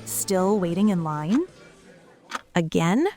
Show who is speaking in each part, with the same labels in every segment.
Speaker 1: Still waiting in line? Again?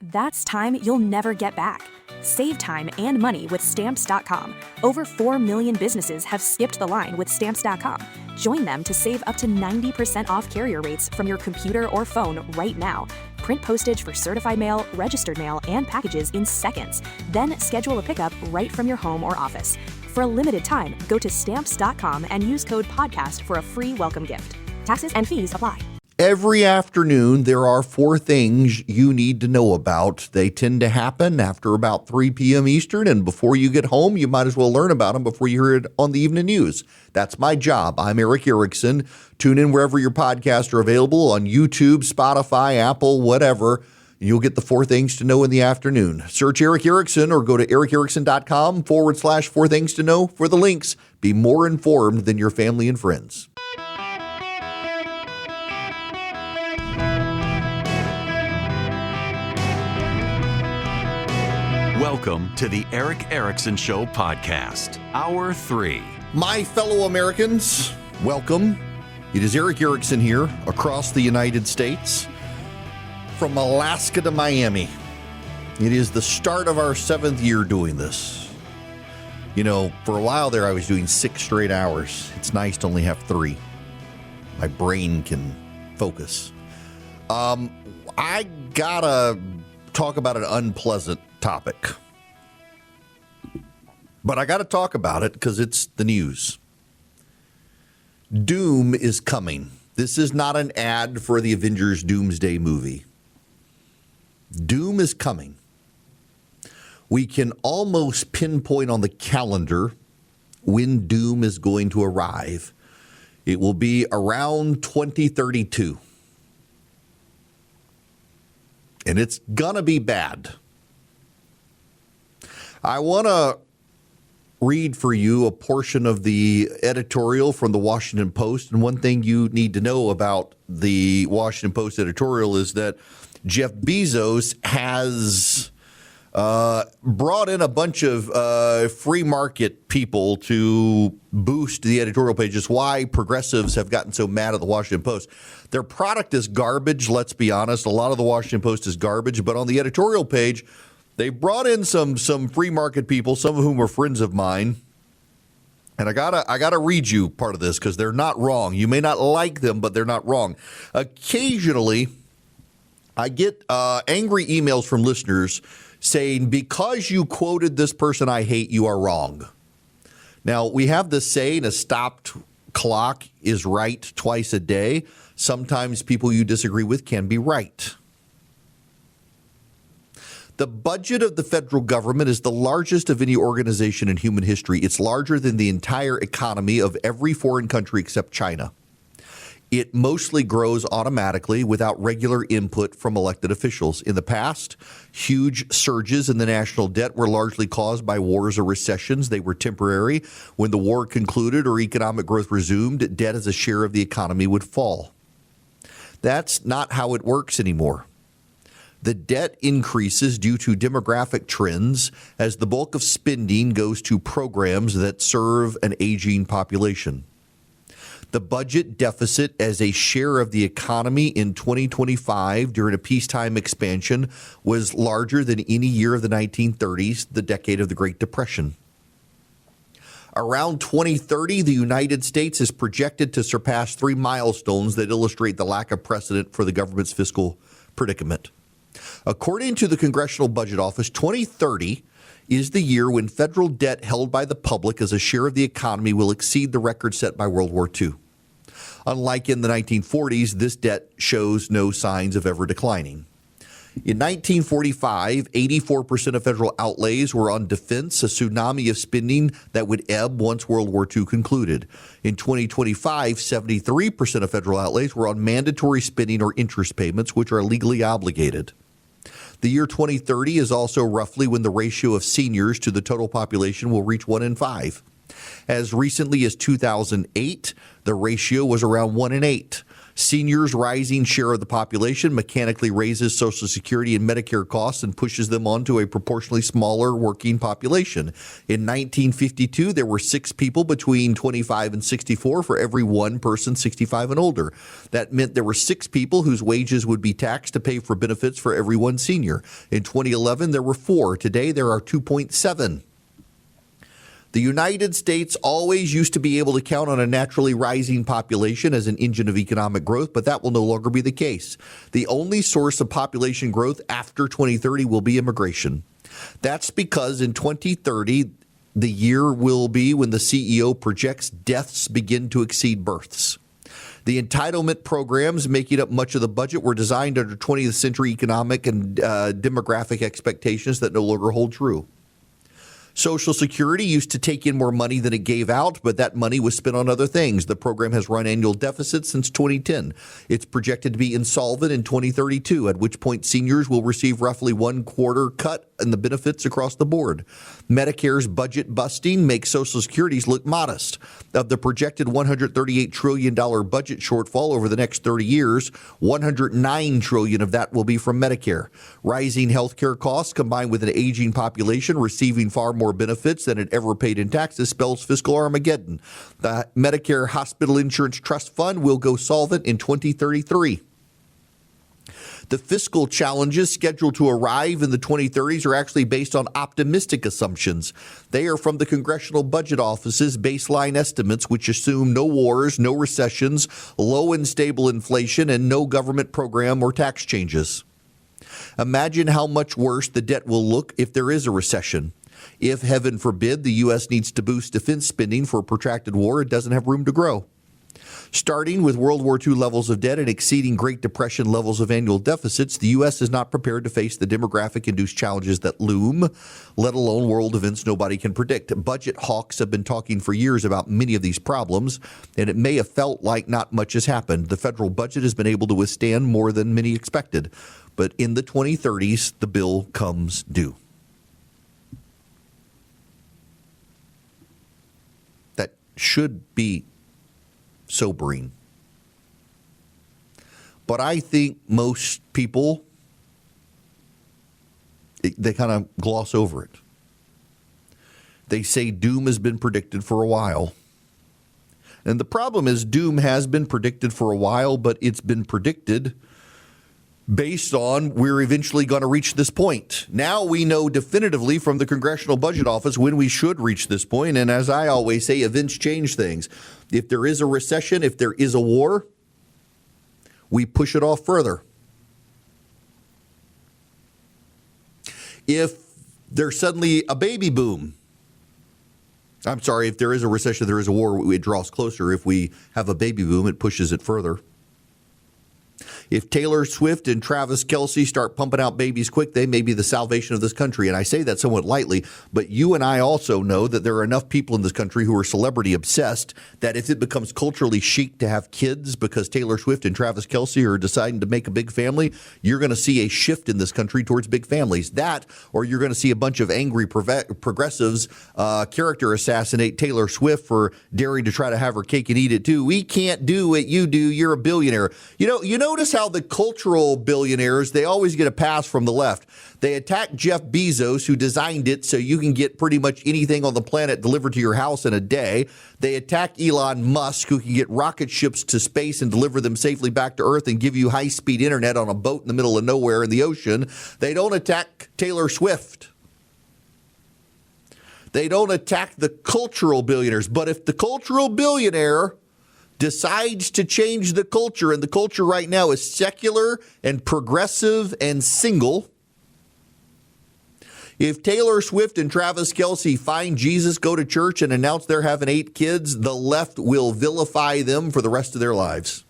Speaker 1: That's time you'll never get back. Save time and money with Stamps.com. Over 4 million businesses have skipped the line with Stamps.com. Join them to save up to 90% off carrier rates from your computer or phone right now. Print postage for certified mail, registered mail, and packages in seconds. Then schedule a pickup right from your home or office. For a limited time, go to Stamps.com and use code PODCAST for a free welcome gift. Taxes and fees apply.
Speaker 2: Every afternoon, there are 4 things you need to know about. They tend to happen after about 3 p.m. Eastern, and before you get home, you might as well learn about them before you hear it on the evening news. That's my job. I'm Erick Erickson. Tune in wherever your podcasts are available, on YouTube, Spotify, Apple, whatever. You'll get the 4 things to know in the afternoon. Search Erick Erickson or go to erickerickson.com/4 things to know for the links. Be more informed than your family and friends.
Speaker 3: Welcome to the Erick Erickson Show podcast, Hour 3.
Speaker 2: My fellow Americans, welcome. It is Erick Erickson here across the United States, from Alaska to Miami. It is the start of our 7th year doing this. You know, for a while there, I was doing 6 straight hours. It's nice to only have 3. My brain can focus. I gotta talk about an unpleasant topic. But I got to talk about it because it's the news. Doom is coming. This is not an ad for the Avengers Doomsday movie. Doom is coming. We can almost pinpoint on the calendar when Doom is going to arrive. It will be around 2032. And it's going to be bad. I want to read for you a portion of the editorial from the Washington Post. And one thing you need to know about the Washington Post editorial is that Jeff Bezos has brought in a bunch of free market people to boost the editorial pages. Why progressives have gotten so mad at the Washington Post. Their product is garbage, let's be honest. A lot of the Washington Post is garbage. But on the editorial page, they brought in some free market people, some of whom were friends of mine. And I gotta read you part of this because they're not wrong. You may not like them, but they're not wrong. Occasionally, I get angry emails from listeners saying, because you quoted this person I hate, you are wrong. Now, we have this saying, a stopped clock is right twice a day. Sometimes people you disagree with can be right. The budget of the federal government is the largest of any organization in human history. It's larger than the entire economy of every foreign country except China. It mostly grows automatically without regular input from elected officials. In the past, huge surges in the national debt were largely caused by wars or recessions. They were temporary. When the war concluded or economic growth resumed, debt as a share of the economy would fall. That's not how it works anymore. The debt increases due to demographic trends as the bulk of spending goes to programs that serve an aging population. The budget deficit as a share of the economy in 2025 during a peacetime expansion was larger than any year of the 1930s, the decade of the Great Depression. Around 2030, the United States is projected to surpass 3 milestones that illustrate the lack of precedent for the government's fiscal predicament. According to the Congressional Budget Office, 2030 is the year when federal debt held by the public as a share of the economy will exceed the record set by World War II. Unlike in the 1940s, this debt shows no signs of ever declining. In 1945, 84% of federal outlays were on defense, a tsunami of spending that would ebb once World War II concluded. In 2025, 73% of federal outlays were on mandatory spending or interest payments, which are legally obligated. The year 2030 is also roughly when the ratio of seniors to the total population will reach 1 in 5. As recently as 2008, the ratio was around 1 in 8. Seniors' rising share of the population mechanically raises Social Security and Medicare costs and pushes them onto a proportionally smaller working population. In 1952, there were 6 people between 25 and 64 for every 1 person 65 and older. That meant there were 6 people whose wages would be taxed to pay for benefits for every 1 senior. In 2011, there were 4. Today, there are 2.7. The United States always used to be able to count on a naturally rising population as an engine of economic growth, but that will no longer be the case. The only source of population growth after 2030 will be immigration. That's because in 2030, the year will be when the CEO projects deaths begin to exceed births. The entitlement programs making up much of the budget were designed under 20th century economic and demographic expectations that no longer hold true. Social Security used to take in more money than it gave out, but that money was spent on other things. The program has run annual deficits since 2010. It's projected to be insolvent in 2032, at which point seniors will receive roughly 1/4 cut in the benefits across the board. Medicare's budget busting makes Social Security's look modest. Of the projected $138 trillion budget shortfall over the next 30 years, $109 trillion of that will be from Medicare. Rising health care costs combined with an aging population receiving far more benefits than it ever paid in taxes spells fiscal Armageddon. The Medicare Hospital Insurance Trust Fund will go solvent in 2033. The fiscal challenges scheduled to arrive in the 2030s are actually based on optimistic assumptions. They are from the Congressional Budget Office's baseline estimates, which assume no wars, no recessions, low and stable inflation, and no government program or tax changes. Imagine how much worse the debt will look if there is a recession. If, heaven forbid, the U.S. needs to boost defense spending for a protracted war, it doesn't have room to grow. Starting with World War II levels of debt and exceeding Great Depression levels of annual deficits, the U.S. is not prepared to face the demographic-induced challenges that loom, let alone world events nobody can predict. Budget hawks have been talking for years about many of these problems, and it may have felt like not much has happened. The federal budget has been able to withstand more than many expected, but in the 2030s, the bill comes due. That should be sobering. But I think most people, they kind of gloss over it. They say doom has been predicted for a while. And the problem is doom has been predicted for a while, but it's been predicted based on we're eventually going to reach this point. Now we know definitively from the Congressional Budget Office when we should reach this point. And as I always say, events change things. If there is a recession, if there is a war, we push it off further. If there's suddenly a baby boom, if there is a recession, there is a war, it draws closer. If we have a baby boom, it pushes it further. If Taylor Swift and Travis Kelce start pumping out babies quick, they may be the salvation of this country. And I say that somewhat lightly, but you and I also know that there are enough people in this country who are celebrity obsessed that if it becomes culturally chic to have kids because Taylor Swift and Travis Kelce are deciding to make a big family, you're going to see a shift in this country towards big families. That, or you're going to see a bunch of angry progressives character assassinate Taylor Swift for daring to try to have her cake and eat it too. We can't do what you do. You're a billionaire. You notice how the cultural billionaires, they always get a pass from the left. They attack Jeff Bezos, who designed it so you can get pretty much anything on the planet delivered to your house in a day. They attack Elon Musk, who can get rocket ships to space and deliver them safely back to Earth and give you high-speed internet on a boat in the middle of nowhere in the ocean. They don't attack Taylor Swift. They don't attack the cultural billionaires. But if the cultural billionaire decides to change the culture, and the culture right now is secular and progressive and single. If Taylor Swift and Travis Kelce find Jesus, go to church, and announce they're having 8 kids, the left will vilify them for the rest of their lives.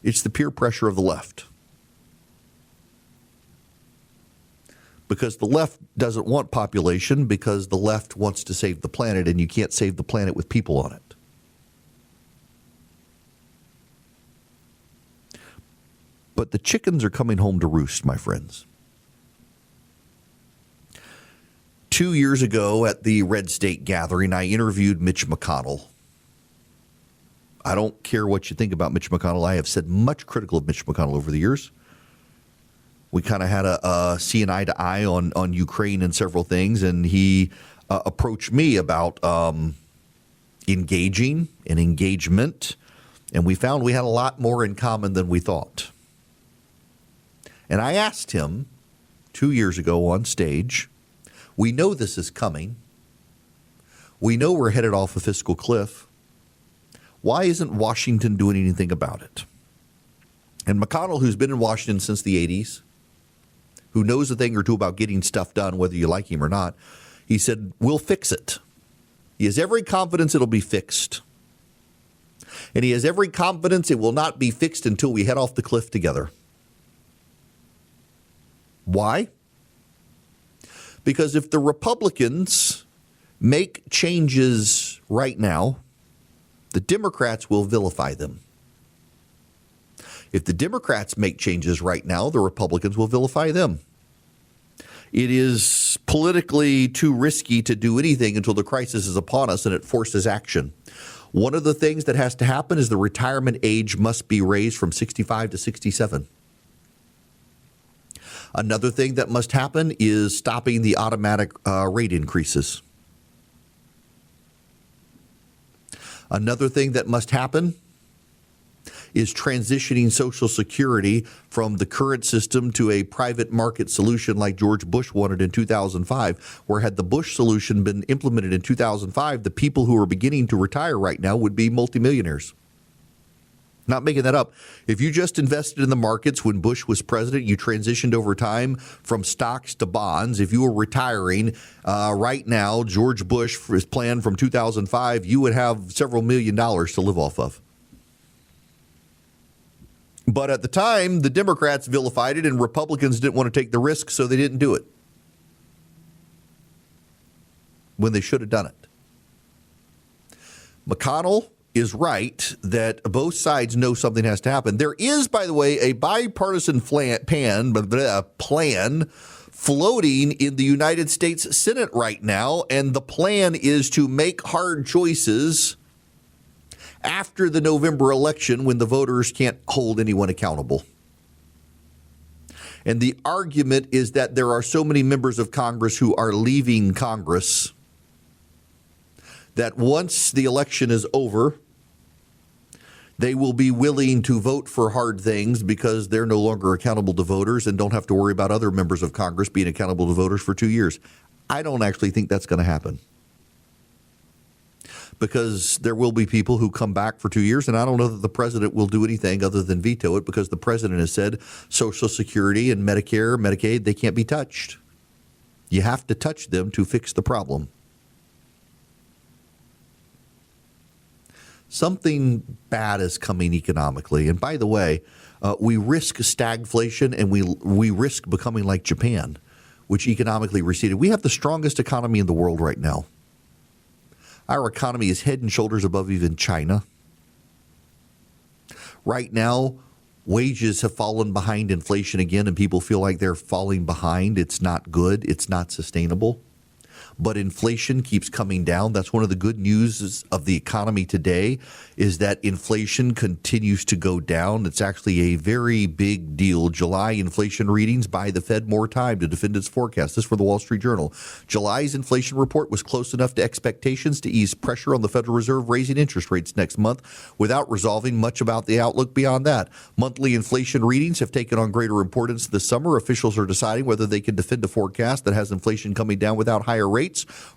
Speaker 2: It's the peer pressure of the left. Because the left doesn't want population, because the left wants to save the planet, and you can't save the planet with people on it. But the chickens are coming home to roost, my friends. 2 years ago at the Red State Gathering, I interviewed Mitch McConnell. I don't care what you think about Mitch McConnell. I have said much critical of Mitch McConnell over the years. We kind of had a seeing eye to eye on Ukraine and several things, and he approached me about engaging and engagement, and we found we had a lot more in common than we thought. And I asked him 2 years ago on stage, we know this is coming. We know we're headed off a fiscal cliff. Why isn't Washington doing anything about it? And McConnell, who's been in Washington since the 80s, who knows a thing or two about getting stuff done, whether you like him or not, he said, we'll fix it. He has every confidence it'll be fixed. And he has every confidence it will not be fixed until we head off the cliff together. Why? Because if the Republicans make changes right now, the Democrats will vilify them. If the Democrats make changes right now, the Republicans will vilify them. It is politically too risky to do anything until the crisis is upon us and it forces action. One of the things that has to happen is the retirement age must be raised from 65 to 67. Another thing that must happen is stopping the automatic rate increases. Another thing that must happen is transitioning Social Security from the current system to a private market solution like George Bush wanted in 2005, where had the Bush solution been implemented in 2005, the people who are beginning to retire right now would be multimillionaires. Not making that up. If you just invested in the markets when Bush was president, you transitioned over time from stocks to bonds. If you were retiring right now, George Bush, for his plan from 2005, you would have several $1 million to live off of. But at the time, the Democrats vilified it and Republicans didn't want to take the risk, so they didn't do it when they should have done it. McConnell is right that both sides know something has to happen. There is, by the way, a bipartisan plan floating in the United States Senate right now, and the plan is to make hard choices after the November election when the voters can't hold anyone accountable. And the argument is that there are so many members of Congress who are leaving Congress that once the election is over, they will be willing to vote for hard things because they're no longer accountable to voters and don't have to worry about other members of Congress being accountable to voters for 2 years. I don't actually think that's going to happen, because there will be people who come back for 2 years, and I don't know that the president will do anything other than veto it, because the president has said Social Security and Medicare, Medicaid, they can't be touched. You have to touch them to fix the problem. Something bad is coming economically. And by the way, we risk stagflation, and we risk becoming like Japan, which economically receded. We have the strongest economy in the world right now. Our economy is head and shoulders above even China. Right now, wages have fallen behind inflation again, and people feel like they're falling behind. It's not good. It's not sustainable. But inflation keeps coming down. That's one of the good news of the economy today, is that inflation continues to go down. It's actually a very big deal. July inflation readings buy the Fed more time to defend its forecast. This is for the Wall Street Journal. July's inflation report was close enough to expectations to ease pressure on the Federal Reserve raising interest rates next month without resolving much about the outlook beyond that. Monthly inflation readings have taken on greater importance this summer. Officials are deciding whether they can defend a forecast that has inflation coming down without higher rates,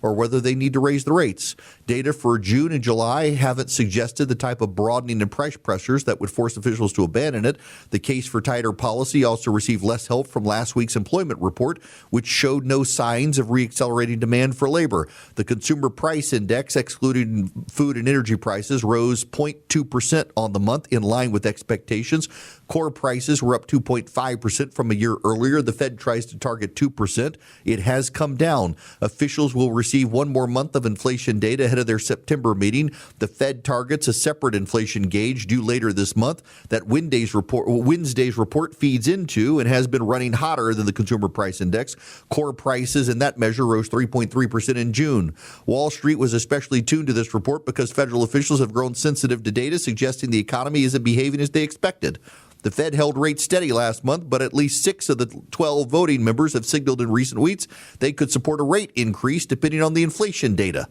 Speaker 2: or whether they need to raise the rates. Data for June and July haven't suggested the type of broadening in price pressures that would force officials to abandon it. The case for tighter policy also received less help from last week's employment report, which showed no signs of reaccelerating demand for labor. The Consumer Price Index, excluding food and energy prices, rose 0.2% on the month, in line with expectations. Core prices were up 2.5% from a year earlier. The Fed tries to target 2%. It has come down. Officials will receive one more month of inflation data ahead of their September meeting. The Fed targets a separate inflation gauge due later this month that Wednesday's report feeds into and has been running hotter than the Consumer Price Index. Core prices in that measure rose 3.3% in June. Wall Street was especially tuned to this report because federal officials have grown sensitive to data suggesting the economy isn't behaving as they expected. The Fed held rates steady last month, but at least 6 of the 12 voting members have signaled in recent weeks they could support a rate increase depending on the inflation data.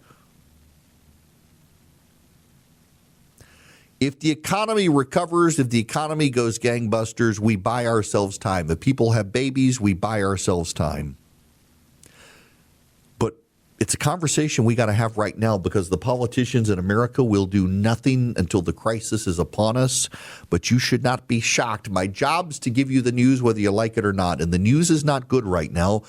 Speaker 2: If the economy recovers, if the economy goes gangbusters, we buy ourselves time. If people have babies, we buy ourselves time. But it's a conversation we got to have right now because the politicians in America will do nothing until the crisis is upon us. But you should not be shocked. My job's to give you the news whether you like it or not. And the news is not good right now.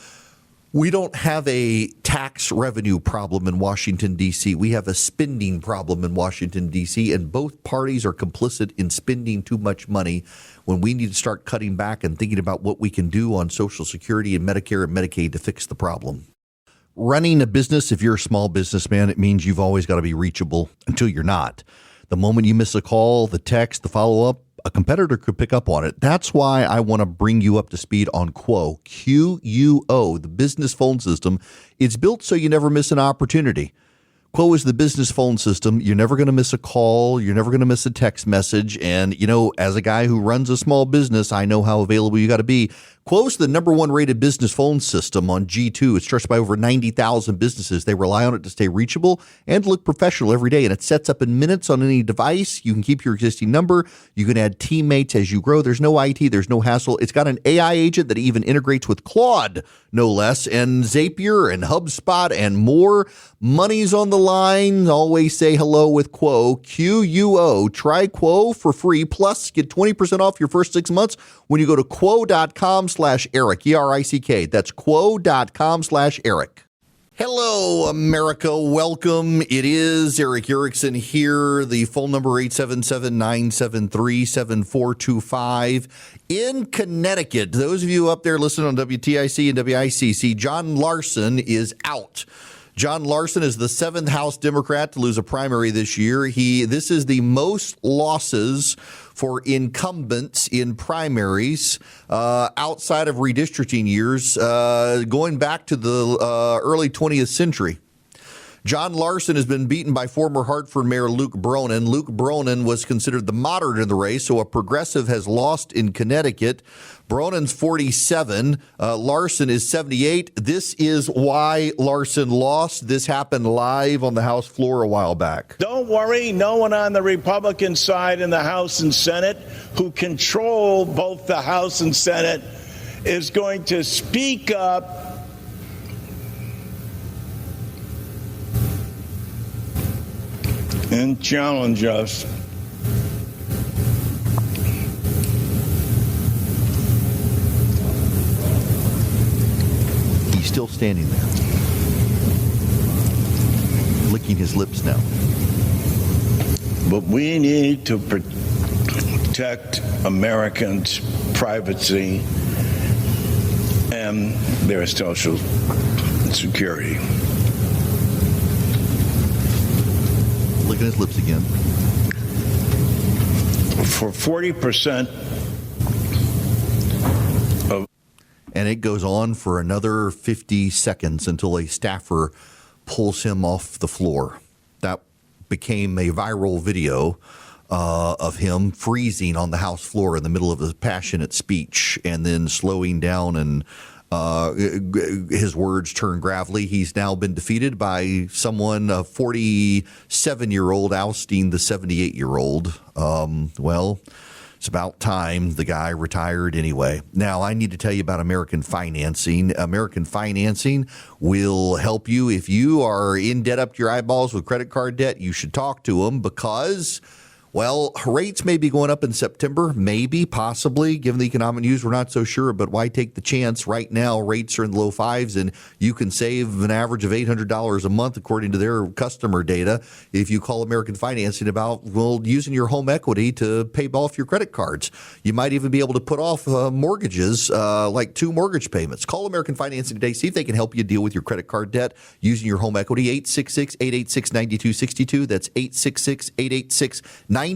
Speaker 2: We don't have a tax revenue problem in Washington, D.C. We have a spending problem in Washington, D.C. And both parties are complicit in spending too much money when we need to start cutting back and thinking about what we can do on Social Security and Medicare and Medicaid to fix the problem. Running a business, if you're a small businessman, it means you've always got to be reachable until you're not. The moment you miss a call, the text, the follow-up, a competitor could pick up on it. That's why I want to bring you up to speed on Quo, Q-U-O, the business phone system. It's built so you never miss an opportunity. Quo is the business phone system. You're never going to miss a call. You're never going to miss a text message. And, as a guy who runs a small business, I know how available you got to be. Quo's the number one rated business phone system on G2. It's trusted by over 90,000 businesses. They rely on it to stay reachable and look professional every day. And it sets up in minutes on any device. You can keep your existing number. You can add teammates as you grow. There's no IT. There's no hassle. It's got an AI agent that even integrates with Claude, no less, and Zapier and HubSpot and more. Money's on the line. Always say hello with Quo, Q-U-O. Try Quo for free. Plus, get 20% off your first 6 months when you go to quo.com/Erick, E-R-I-C-K. That's quo.com/Erick. Hello, America. Welcome. It is Erick Erickson here. The phone number 877-973-7425 in Connecticut. Those of you up there listening on WTIC and WICC, John Larson is out. John Larson is the 7th House Democrat to lose a primary this year. This is the most losses for incumbents in primaries outside of redistricting years going back to the early 20th century. John Larson has been beaten by former Hartford Mayor Luke Bronin. Luke Bronin was considered the moderate in the race, so a progressive has lost in Connecticut. Bronin's 47. Larson is 78. This is why Larson lost. This happened live on the House floor a while back.
Speaker 4: Don't worry. No one on the Republican side in the House and Senate who control both the House and Senate is going to speak up and challenge us.
Speaker 2: He's still standing there, licking his lips now.
Speaker 4: But we need to protect Americans' privacy and their social security.
Speaker 2: Licking his lips again.
Speaker 4: For 40% of...
Speaker 2: And it goes on for another 50 seconds until a staffer pulls him off the floor. That became a viral video of him freezing on the House floor in the middle of a passionate speech and then slowing down and his words turn gravelly. He's now been defeated by someone, a 47-year-old, ousting the 78-year-old. Well, it's about time the guy retired anyway. Now, I need to tell you about American Financing. American Financing will help you. If you are in debt up to your eyeballs with credit card debt, you should talk to them because Well, rates may be going up in September, maybe, possibly. Given the economic news, we're not so sure, but why take the chance? Right now, rates are in the low fives, and you can save an average of $800 a month, according to their customer data, if you call American Financing about, using your home equity to pay off your credit cards. You might even be able to put off mortgages, like 2 mortgage payments. Call American Financing today. See if they can help you deal with your credit card debt using your home equity. 866-886-9262. That's 866-886-9262.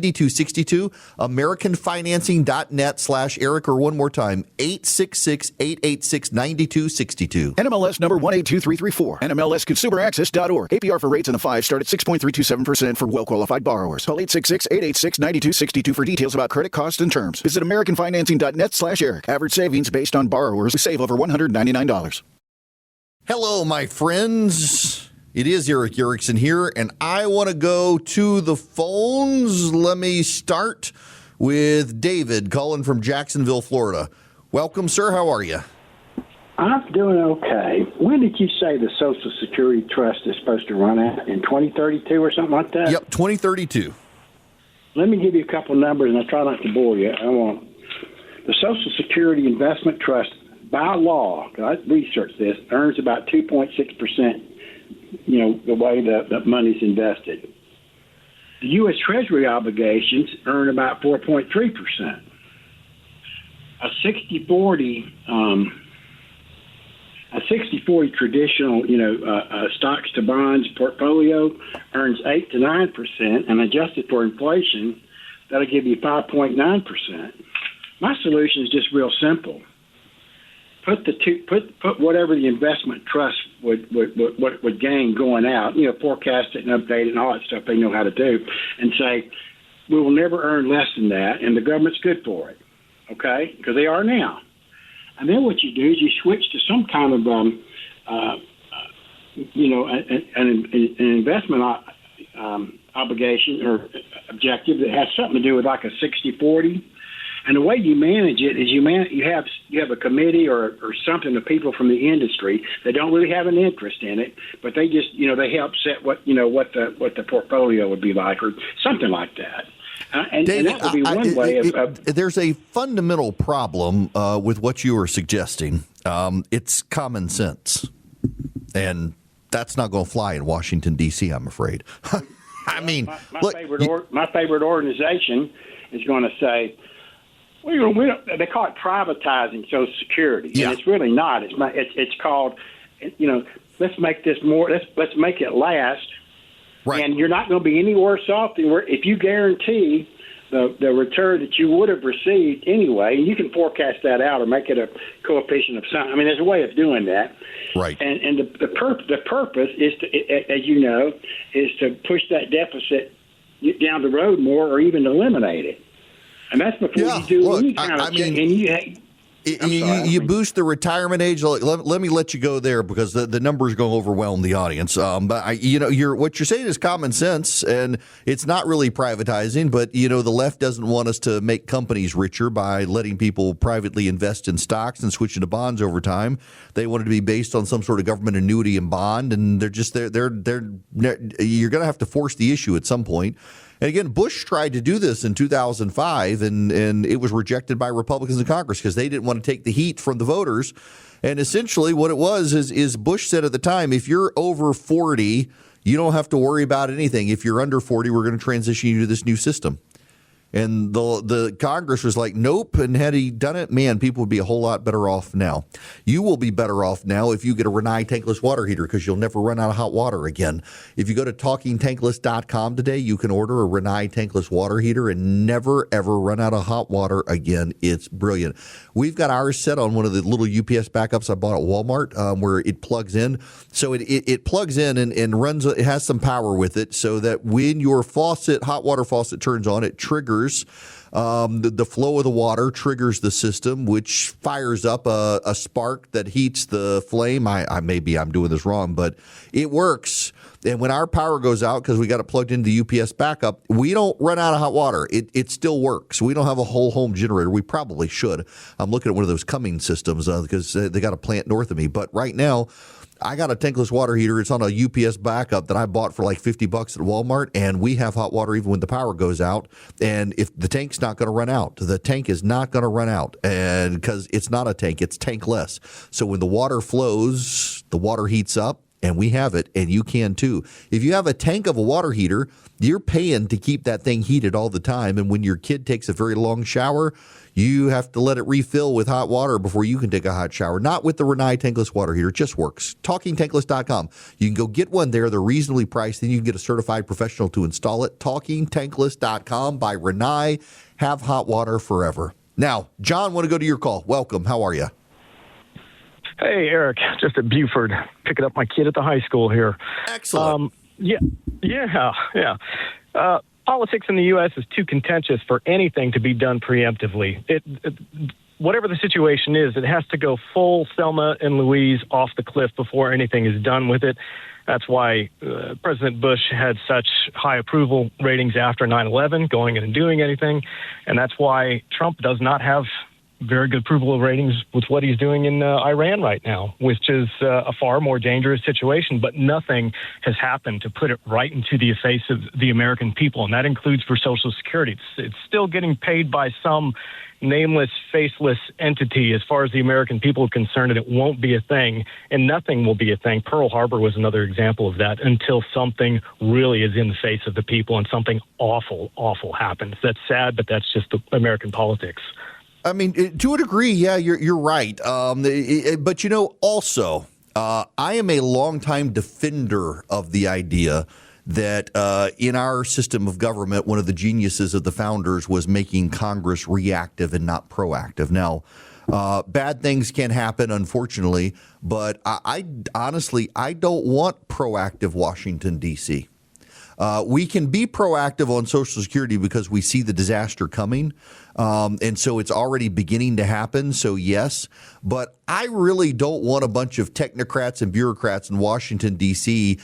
Speaker 2: AmericanFinancing.net/Erick, or one more time, 866-886-9262.
Speaker 5: NMLS number 182334. NMLSConsumerAccess.org. APR for rates in the 5 start at 6.327% for well-qualified borrowers. Call 866-886-9262 for details about credit costs and terms. Visit AmericanFinancing.net/Erick. Average savings based on borrowers who save over $199.
Speaker 2: Hello, my friends. It is Erick Erickson here, and I want to go to the phones. Let me start with David calling from Jacksonville, Florida. Welcome, sir. How are you?
Speaker 6: I'm doing okay. When did you say the Social Security Trust is supposed to run out? In 2032 or something like that?
Speaker 2: Yep, 2032.
Speaker 6: Let me give you a couple numbers, and I try not to bore you. The Social Security Investment Trust, by law, 'cause I researched this, earns about 2.6%. The way the money's invested. The U.S. Treasury obligations earn about 4.3%. A 60/40 traditional, stocks to bonds portfolio earns 8 to 9%, and adjusted for inflation, that'll give you 5.9%. My solution is just real simple. Put whatever the investment trust would gain going out, forecast it and update it and all that stuff they know how to do, and say, we will never earn less than that, and the government's good for it, okay? Because they are now. And then what you do is you switch to some kind of, an investment obligation or objective that has something to do with like a 60/40. And the way you manage it is you have a committee or something of people from the industry that don't really have an interest in it, but they just they help set what the portfolio would be like or something like that.
Speaker 2: David,
Speaker 6: and that would be one way of.
Speaker 2: There's a fundamental problem with what you are suggesting. It's common sense, and that's not going to fly in Washington D.C. I'm afraid. I mean,
Speaker 6: my favorite organization is going to say. They call it privatizing Social Security, and it's really not. It's called, let's make this more. Let's make it last,
Speaker 2: right.
Speaker 6: And you're not going to be any worse off than if you guarantee the return that you would have received anyway. You can forecast that out or make it a coefficient of something. I mean, there's a way of doing that,
Speaker 2: right?
Speaker 6: And the purpose is to, as you know, is to push that deficit down the road more or even eliminate it. And that's before you do any kind of change.
Speaker 2: You boost the retirement age. Let me let you go there because the numbers going to overwhelm the audience. But what you're saying is common sense, and it's not really privatizing. But the left doesn't want us to make companies richer by letting people privately invest in stocks and switching to bonds over time. They want it to be based on some sort of government annuity and bond, and they're you're going to have to force the issue at some point. And again, Bush tried to do this in 2005, and it was rejected by Republicans in Congress because they didn't want to take the heat from the voters. And essentially what it was is Bush said at the time, if you're over 40, you don't have to worry about anything. If you're under 40, we're going to transition you to this new system. And the Congress was like, nope. And had he done it, man, people would be a whole lot better off now. You will be better off now if you get a Rinnai tankless water heater because you'll never run out of hot water again. If you go to talkingtankless.com today, you can order a Rinnai tankless water heater and never, ever run out of hot water again. It's brilliant. We've got ours set on one of the little UPS backups I bought at Walmart where it plugs in. So it plugs in and runs. It has some power with it so that when your hot water faucet turns on, it triggers the flow of the water, triggers the system, which fires up a spark that heats the flame. Maybe I'm doing this wrong, but it works. And when our power goes out, because we got it plugged into the UPS backup, we don't run out of hot water. It still works. We don't have a whole home generator. We probably should. I'm looking at one of those Cumming systems because they got a plant north of me. But right now, I got a tankless water heater. It's on a UPS backup that I bought for like $50 at Walmart, and we have hot water even when the power goes out. And if the tank's not going to run out, the tank is not going to run out, and because it's not a tank, it's tankless. So when the water flows, the water heats up, and we have it, and you can too. If you have a tank of a water heater, you're paying to keep that thing heated all the time. And when your kid takes a very long shower, you have to let it refill with hot water before you can take a hot shower. Not with the Rinnai tankless water heater. It just works. TalkingTankless.com. You can go get one there. They're reasonably priced. Then you can get a certified professional to install it. TalkingTankless.com by Rinnai. Have hot water forever. Now, John, want to go to your call. Welcome. How are you?
Speaker 7: Hey, Eric, just at Buford, picking up my kid at the high school here.
Speaker 2: Excellent.
Speaker 7: Yeah. Politics in the U.S. is too contentious for anything to be done preemptively. Whatever the situation is, it has to go full Thelma and Louise off the cliff before anything is done with it. That's why President Bush had such high approval ratings after 9/11, going in and doing anything. And that's why Trump does not have very good approval ratings with what he's doing in Iran right now, which is a far more dangerous situation. But nothing has happened to put it right into the face of the American people, and that includes for Social Security. It's still getting paid by some nameless, faceless entity as far as the American people are concerned, and it won't be a thing, and nothing will be a thing. Pearl Harbor was another example of that until something really is in the face of the people and something awful, awful happens. That's sad, but that's just the American politics.
Speaker 2: I mean, to a degree, yeah, you're right. But, also, I am a longtime defender of the idea that in our system of government, one of the geniuses of the founders was making Congress reactive and not proactive. Now, bad things can happen, unfortunately, but I honestly don't want proactive Washington, D.C. We can be proactive on Social Security because we see the disaster coming. And so it's already beginning to happen. So, yes, but I really don't want a bunch of technocrats and bureaucrats in Washington, D.C.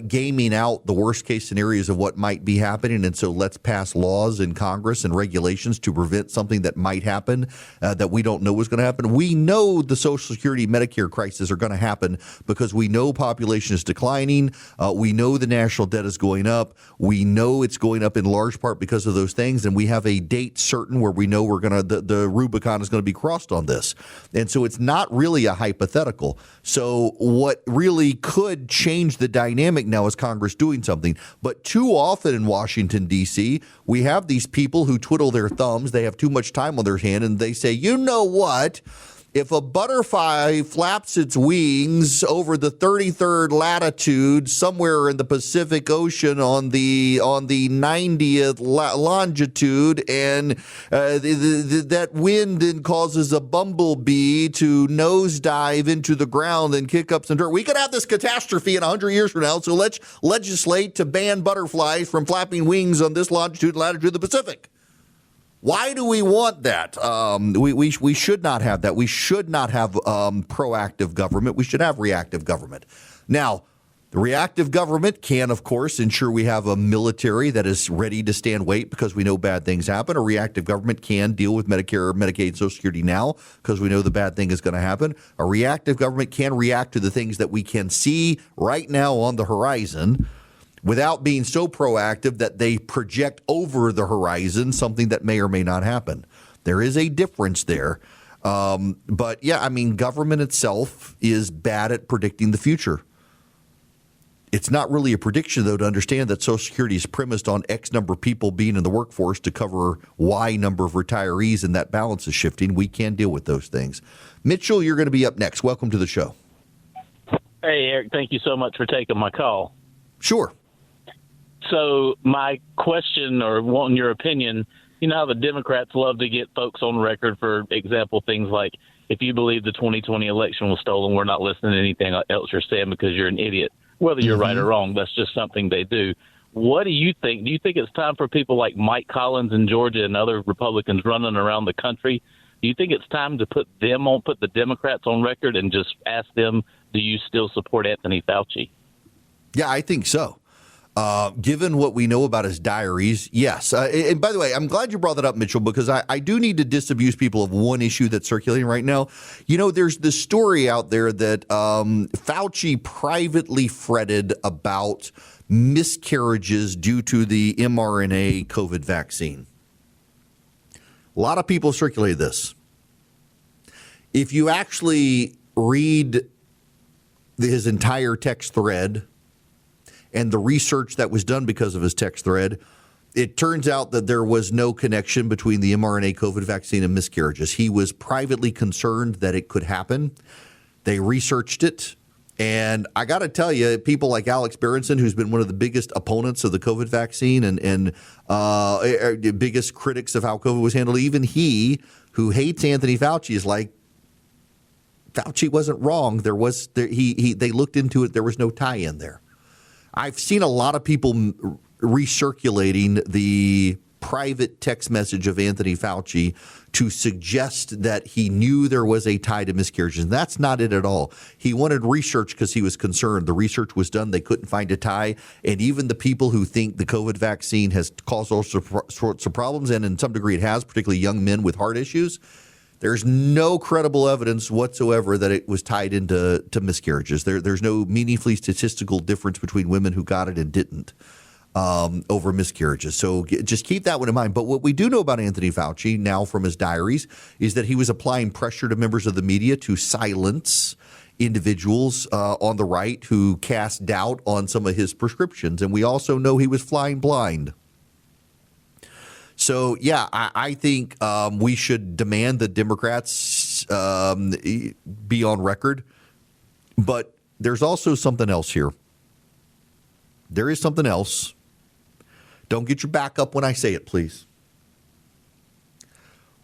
Speaker 2: Gaming out the worst case scenarios of what might be happening. And so let's pass laws in Congress and regulations to prevent something that might happen that we don't know is going to happen. We know the Social Security Medicare crisis are going to happen because we know population is declining. We know the national debt is going up. We know it's going up in large part because of those things. And we have a date certain where we know the Rubicon is going to be crossed on this. And so it's not really a hypothetical. So what really could change the dynamic now is Congress doing something. But too often in Washington, D.C., we have these people who twiddle their thumbs. They have too much time on their hand, and they say, you know what? If a butterfly flaps its wings over the 33rd latitude somewhere in the Pacific Ocean on the 90th longitude, and that wind then causes a bumblebee to nosedive into the ground and kick up some dirt, we could have this catastrophe in 100 years from now. So let's legislate to ban butterflies from flapping wings on this longitude and latitude of the Pacific. Why do we want that? We should not have that. We should not have proactive government. We should have reactive government. Now, the reactive government can, of course, ensure we have a military that is ready to stand wait because we know bad things happen. A reactive government can deal with Medicare, Medicaid, Social Security now because we know the bad thing is going to happen. A reactive government can react to the things that we can see right now on the horizon without being so proactive that they project over the horizon something that may or may not happen. There is a difference there. But, yeah, I mean, government itself is bad at predicting the future. It's not really a prediction, though, to understand that Social Security is premised on X number of people being in the workforce to cover Y number of retirees, and that balance is shifting. We can deal with those things. Mitchell, you're going to be up next. Welcome to the show.
Speaker 8: Hey, Eric, thank you so much for taking my call.
Speaker 2: Sure.
Speaker 8: So my question, or wanting your opinion, you know how the Democrats love to get folks on record, for example, things like, if you believe the 2020 election was stolen, we're not listening to anything else you're saying because you're an idiot. Whether you're right or wrong, that's just something they do. What do you think? Do you think it's time for people like Mike Collins in Georgia and other Republicans running around the country? Do you think it's time to put the Democrats on record and just ask them, do you still support Anthony Fauci?
Speaker 2: Yeah, I think so. Given what we know about his diaries, yes. And by the way, I'm glad you brought that up, Mitchell, because I do need to disabuse people of one issue that's circulating right now. You know, there's this story out there that Fauci privately fretted about miscarriages due to the mRNA COVID vaccine. A lot of people circulate this. If you actually read his entire text thread and the research that was done because of his text thread, it turns out that there was no connection between the mRNA COVID vaccine and miscarriages. He was privately concerned that it could happen. They researched it. And I got to tell you, people like Alex Berenson, who's been one of the biggest opponents of the COVID vaccine and biggest critics of how COVID was handled, even he, who hates Anthony Fauci, is like, Fauci wasn't wrong. They looked into it. There was no tie-in there. I've seen a lot of people recirculating the private text message of Anthony Fauci to suggest that he knew there was a tie to miscarriages. That's not it at all. He wanted research because he was concerned. The research was done. They couldn't find a tie. And even the people who think the COVID vaccine has caused all sorts of problems, and in some degree it has, particularly young men with heart issues, there's no credible evidence whatsoever that it was tied into miscarriages. There's no meaningfully statistical difference between women who got it and didn't over miscarriages. So just keep that one in mind. But what we do know about Anthony Fauci now from his diaries is that he was applying pressure to members of the media to silence individuals on the right who cast doubt on some of his prescriptions. And we also know he was flying blind. So, yeah, I think we should demand that Democrats be on record. But there's also something else here. There is something else. Don't get your back up when I say it, please.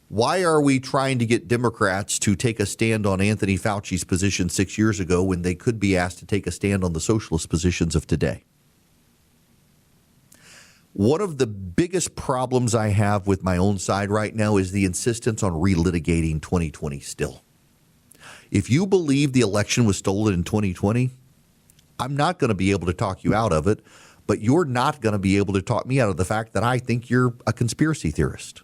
Speaker 2: Why are we trying to get Democrats to take a stand on Anthony Fauci's position 6 years ago when they could be asked to take a stand on the socialist positions of today? One of the biggest problems I have with my own side right now is the insistence on relitigating 2020 still. If you believe the election was stolen in 2020, I'm not going to be able to talk you out of it, but you're not going to be able to talk me out of the fact that I think you're a conspiracy theorist.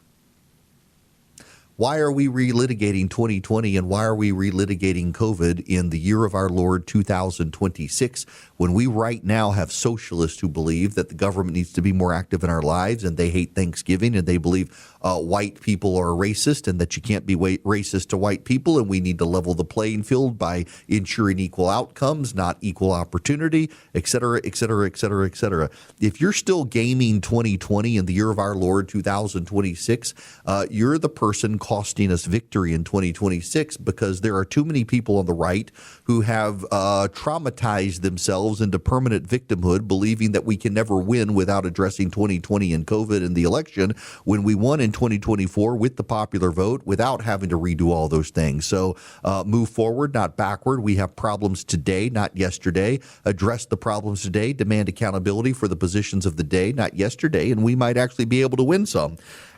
Speaker 2: Why are we relitigating 2020 and why are we relitigating COVID in the year of our Lord 2026 when we right now have socialists who believe that the government needs to be more active in our lives and they hate Thanksgiving and they believe white people are racist and that you can't be racist to white people and we need to level the playing field by ensuring equal outcomes, not equal opportunity, et cetera, et cetera, et cetera, et cetera. If you're still gaming 2020 in the year of our Lord 2026, you're the person costing us victory in 2026 because there are too many people on the right who have traumatized themselves into permanent victimhood, believing that we can never win without addressing 2020 and COVID and the election when we won in 2024 with the popular vote without having to redo all those things. So move forward, not backward. We have problems today, not yesterday. Address the problems today. Demand accountability for the positions of the day, not yesterday, and we might actually be able to win some.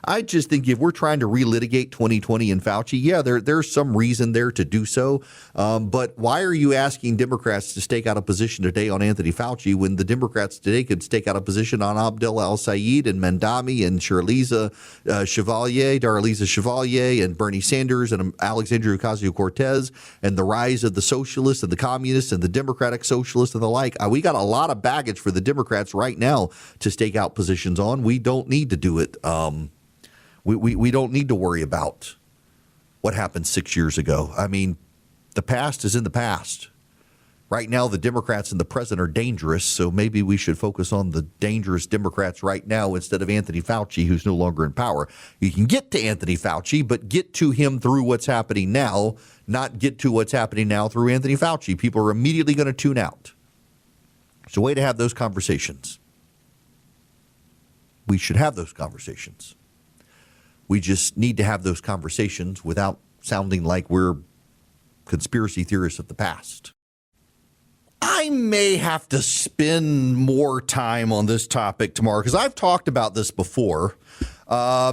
Speaker 2: I just think if we're trying to relitigate 2020 and Fauci, yeah, there's some reason there to do so. But why are you asking Democrats to stake out a position today on Anthony Fauci when the Democrats today could stake out a position on Abdel Al-Sayed and Mandami and Darlisa Chevalier and Bernie Sanders and Alexandria Ocasio-Cortez and the rise of the socialists and the communists and the Democratic socialists and the like? We got a lot of baggage for the Democrats right now to stake out positions on. We don't need to do it. We don't need to worry about what happened 6 years ago. I mean, the past is in the past. Right now, the Democrats and the president are dangerous, so maybe we should focus on the dangerous Democrats right now instead of Anthony Fauci, who's no longer in power. You can get to Anthony Fauci, but get to him through what's happening now, not get to what's happening now through Anthony Fauci. People are immediately going to tune out. It's a way to have those conversations. We should have those conversations. We just need to have those conversations without sounding like we're conspiracy theorists of the past. I may have to spend more time on this topic tomorrow because I've talked about this before. I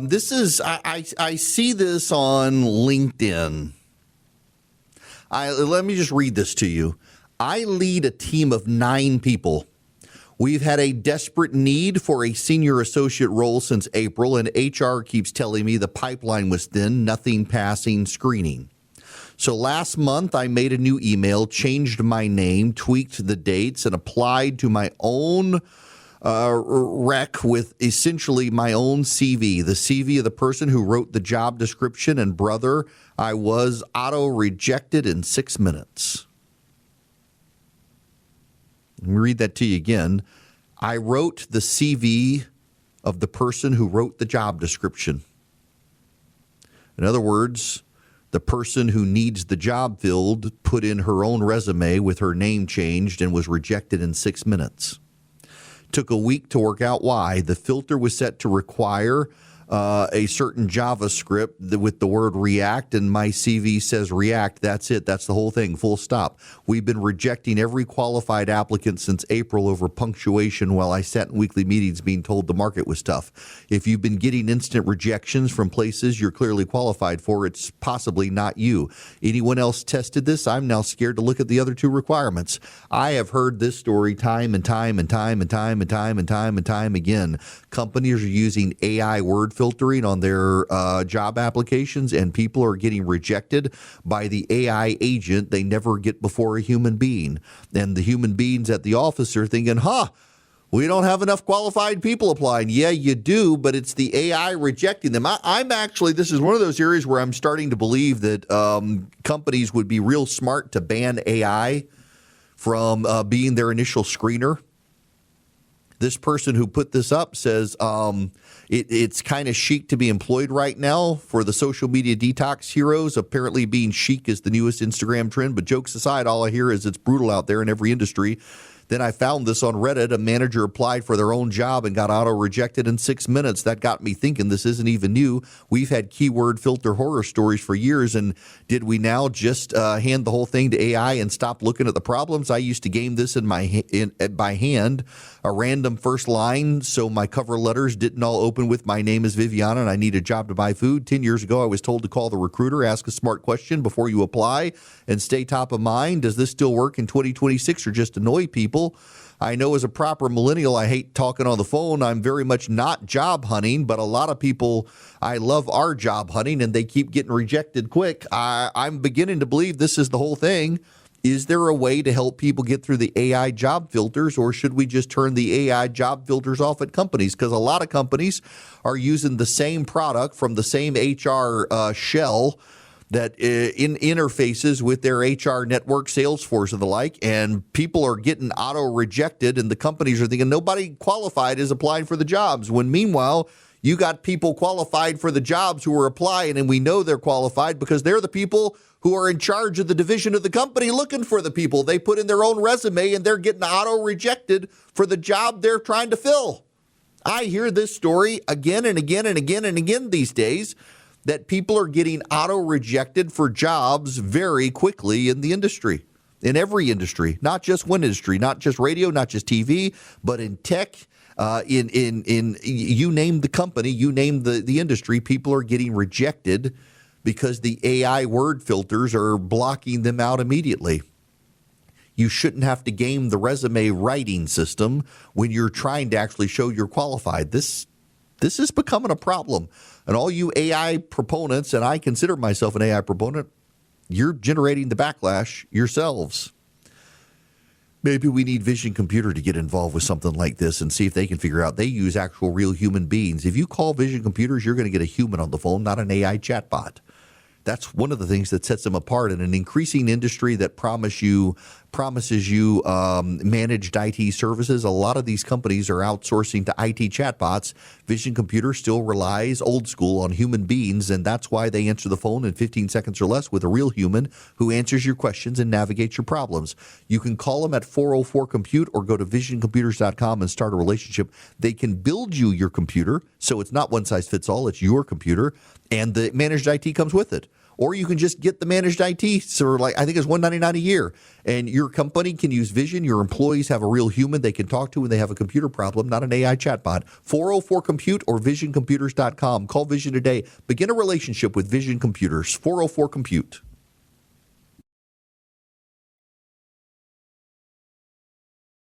Speaker 2: see this on LinkedIn. Let me just read this to you. I lead a team of 9 people. We've had a desperate need for a senior associate role since April, and HR keeps telling me the pipeline was thin, nothing passing screening. So last month, I made a new email, changed my name, tweaked the dates, and applied to my own rec with essentially my own CV, the CV of the person who wrote the job description, and brother, I was auto-rejected in 6 minutes. Let me read that to you again. I wrote the CV of the person who wrote the job description. In other words, the person who needs the job filled put in her own resume with her name changed and was rejected in 6 minutes. Took a week to work out why. The filter was set to require a certain JavaScript with the word React, and my CV says React. That's it. That's the whole thing. Full stop. We've been rejecting every qualified applicant since April over punctuation while I sat in weekly meetings being told the market was tough. If you've been getting instant rejections from places you're clearly qualified for, it's possibly not you. Anyone else tested this? I'm now scared to look at the other two requirements. I have heard this story time and time and time and time and time and time and time again. Companies are using AI word filtering on their job applications, and people are getting rejected by the AI agent they never get before a human being. And the human beings at the office are thinking, we don't have enough qualified people applying. Yeah, you do, but it's the AI rejecting them. I'm actually, this is one of those areas where I'm starting to believe that companies would be real smart to ban AI from being their initial screener. This person who put this up says it's kind of chic to be employed right now for the social media detox heroes. Apparently being chic is the newest Instagram trend. But jokes aside, all I hear is it's brutal out there in every industry. Then I found this on Reddit. A manager applied for their own job and got auto-rejected in 6 minutes. That got me thinking this isn't even new. We've had keyword filter horror stories for years, and did we now just hand the whole thing to AI and stop looking at the problems? I used to game this by hand, a random first line, so my cover letters didn't all open with "My name is Viviana and I need a job to buy food." 10 years ago, I was told to call the recruiter, ask a smart question before you apply, and stay top of mind. Does this still work in 2026 or just annoy people? I know as a proper millennial, I hate talking on the phone. I'm very much not job hunting, but a lot of people I love are job hunting, and they keep getting rejected quick. I'm beginning to believe this is the whole thing. Is there a way to help people get through the AI job filters, or should we just turn the AI job filters off at companies? Because a lot of companies are using the same product from the same HR shell that in interfaces with their HR network, Salesforce and the like, and people are getting auto-rejected, and the companies are thinking nobody qualified is applying for the jobs, when meanwhile, you got people qualified for the jobs who are applying, and we know they're qualified because they're the people who are in charge of the division of the company looking for the people. They put in their own resume, and they're getting auto-rejected for the job they're trying to fill. I hear this story again and again and again and again these days, that people are getting auto-rejected for jobs very quickly in the industry, in every industry, not just one industry, not just radio, not just TV, but in tech, in you name the company, you name the industry, people are getting rejected because the AI word filters are blocking them out immediately. You shouldn't have to game the resume writing system when you're trying to actually show you're qualified. This is becoming a problem. And all you AI proponents, and I consider myself an AI proponent, you're generating the backlash yourselves. Maybe we need Vision Computer to get involved with something like this and see if they can figure out. They use actual real human beings. If you call Vision Computers, you're going to get a human on the phone, not an AI chatbot. That's one of the things that sets them apart in an increasing industry that promises you managed IT services. A lot of these companies are outsourcing to IT chatbots. Vision Computer still relies old school on human beings, and that's why they answer the phone in 15 seconds or less with a real human who answers your questions and navigates your problems. You can call them at 404-COMPUTE or go to visioncomputers.com and start a relationship. They can build you your computer, so it's not one size fits all. It's your computer, and the managed IT comes with it. Or you can just get the managed IT, so I think it's $199 a year. And your company can use Vision. Your employees have a real human they can talk to when they have a computer problem, not an AI chatbot. 404-COMPUTE or visioncomputers.com. Call Vision today. Begin a relationship with Vision Computers. 404-COMPUTE.